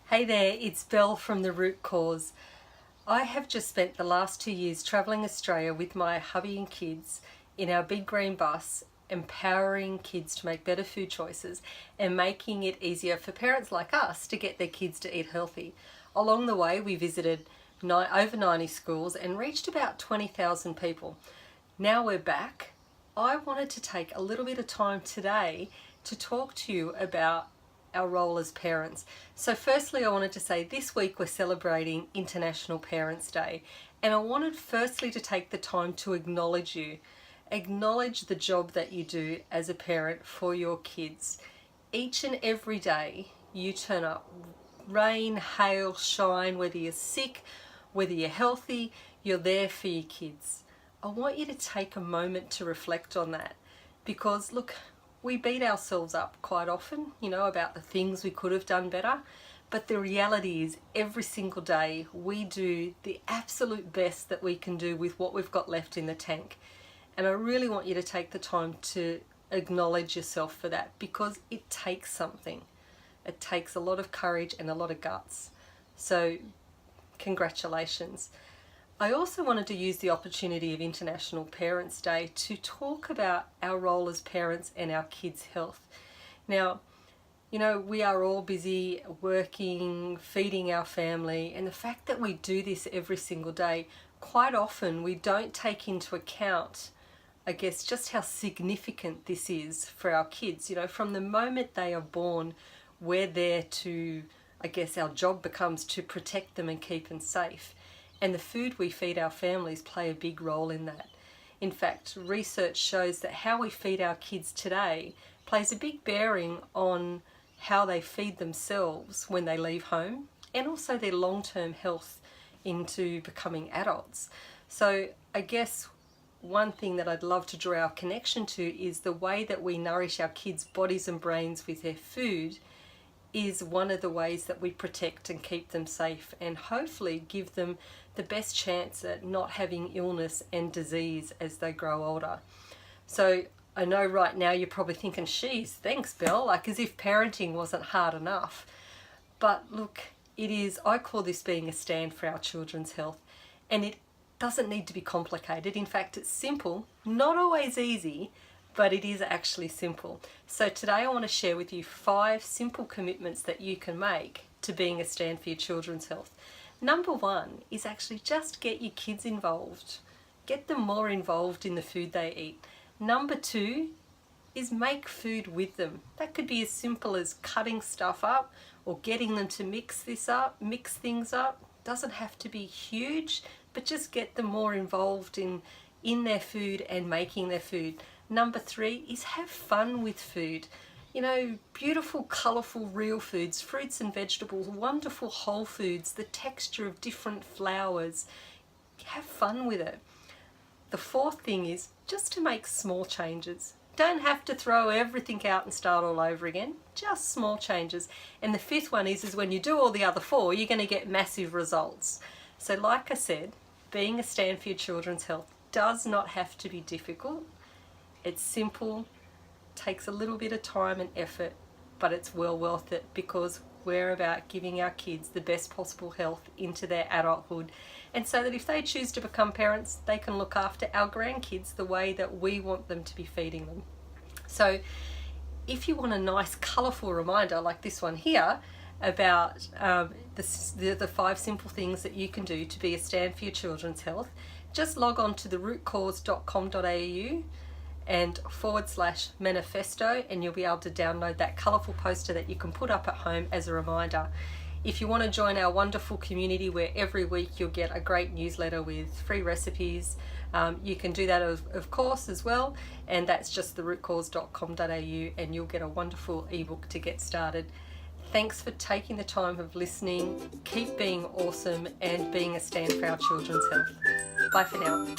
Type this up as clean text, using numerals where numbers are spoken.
Hey there, it's Belle from The Root Cause. I have just spent the last 2 years travelling Australia with my hubby and kids in our big green bus, empowering kids to make better food choices and making it easier for parents like us to get their kids to eat healthy. Along the way, we visited over 90 schools and reached about 20,000 people. Now we're back. I wanted to take a little bit of time today to talk to you about our role as parents. So firstly, I wanted to say this week we're celebrating International Parents Day, and I wanted firstly to take the time to acknowledge you. Acknowledge the job that you do as a parent for your kids. Each and every day you turn up, rain, hail, shine, whether you're sick, whether you're healthy, you're there for your kids. I want you to take a moment to reflect on that, because look, we beat ourselves up quite often, about the things we could have done better. But the reality is every single day we do the absolute best that we can do with what we've got left in the tank. And I really want you to take the time to acknowledge yourself for that, because it takes something. It takes a lot of courage and a lot of guts. So congratulations. I also wanted to use the opportunity of International Parents Day to talk about our role as parents and our kids' health. Now, we are all busy working, feeding our family, and the fact that we do this every single day, quite often we don't take into account, just how significant this is for our kids. From the moment they are born, we're there to, our job becomes to protect them and keep them safe. And the food we feed our families play a big role in that. In fact, research shows that how we feed our kids today plays a big bearing on how they feed themselves when they leave home, and also their long-term health into becoming adults. So one thing that I'd love to draw our connection to is the way that we nourish our kids' bodies and brains with their food is one of the ways that we protect and keep them safe, and hopefully give them the best chance at not having illness and disease as they grow older. So I know right now you're probably thinking, "Geez, thanks, Belle," as if parenting wasn't hard enough. But look, I call this being a stand for our children's health, and it doesn't need to be complicated. In fact, it's simple, not always easy, but it is actually simple. So today I want to share with you 5 simple commitments that you can make to being a stand for your children's health. Number 1 is actually just get your kids involved. Get them more involved in the food they eat. Number 2 is make food with them. That could be as simple as cutting stuff up or getting them to mix things up. Doesn't have to be huge, but just get them more involved in their food and making their food. Number 3 is have fun with food. Beautiful, colourful, real foods, fruits and vegetables, wonderful whole foods, the texture of different flours. Have fun with it. The 4th thing is just to make small changes. Don't have to throw everything out and start all over again, just small changes. And the 5th one is when you do all the other 4, you're going to get massive results. So like I said, being a stand for your children's health does not have to be difficult. It's simple, takes a little bit of time and effort, but it's well worth it, because we're about giving our kids the best possible health into their adulthood, and so that if they choose to become parents, they can look after our grandkids the way that we want them to be feeding them. So if you want a nice colourful reminder like this one here about the 5 simple things that you can do to be a stand for your children's health, just log on to therootcause.com.au and /manifesto, and you'll be able to download that colourful poster that you can put up at home as a reminder. If you want to join our wonderful community where every week you'll get a great newsletter with free recipes, you can do that of course as well, and that's just therootcause.com.au, and you'll get a wonderful ebook to get started. Thanks for taking the time of listening. Keep being awesome and being a stand for our children's health. Bye for now.